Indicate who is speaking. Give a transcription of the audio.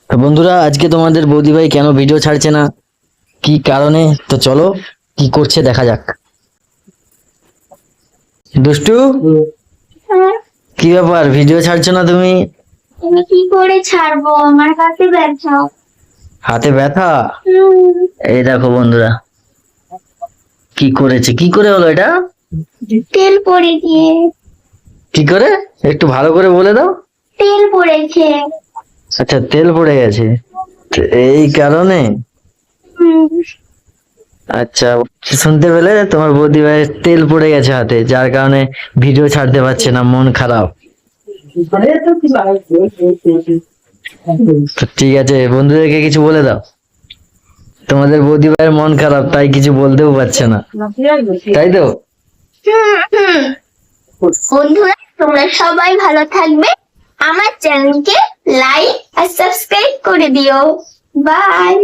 Speaker 1: তো বন্ধুরা, আজকে তোমাদের বৌদি ভাই কেন ভিডিও ছাড়ছে না, কি কারণে, তো চলো কি করছে দেখা যাক। দুষ্টু,
Speaker 2: হ্যাঁ,
Speaker 1: কি ব্যাপার, ভিডিও ছাড়ছো না তুমি?
Speaker 2: আমি কি করে ছাড়বো? আমার হাতে ব্যথা।
Speaker 1: হাতে ব্যথা?
Speaker 2: হুম,
Speaker 1: এই দেখো বন্ধুরা, কি করেছে, কি করে হলো এটা?
Speaker 2: তেল পড়ে গিয়ে
Speaker 1: কি করে, একটু ভালো করে বলে দাও।
Speaker 2: তেল পড়েছে।
Speaker 1: আচ্ছা, তেল পড়ে গেছে, তো এই কারণে।
Speaker 2: হুম,
Speaker 1: আচ্ছা, শুনতে পেলে, তোমার বৌদি ভাইয়ের তেল পড়ে গেছে হাতে, যার কারণে ভিডিও ছাড়তে পারছে না, মন খারাপ। তো ঠিক আছে, বন্ধুদেরকে কিছু বলে দাও। তোমাদের বৌদি ভাইয়ের মন খারাপ, তাই কিছু বলতেও পারছে না, তাই তো?
Speaker 2: হুম। বন্ধুরা, তোমরা সবাই ভালো থাকবে। আমার চ্যানেলকে লাইক আর সাবস্ক্রাইব করে দিও। বাই।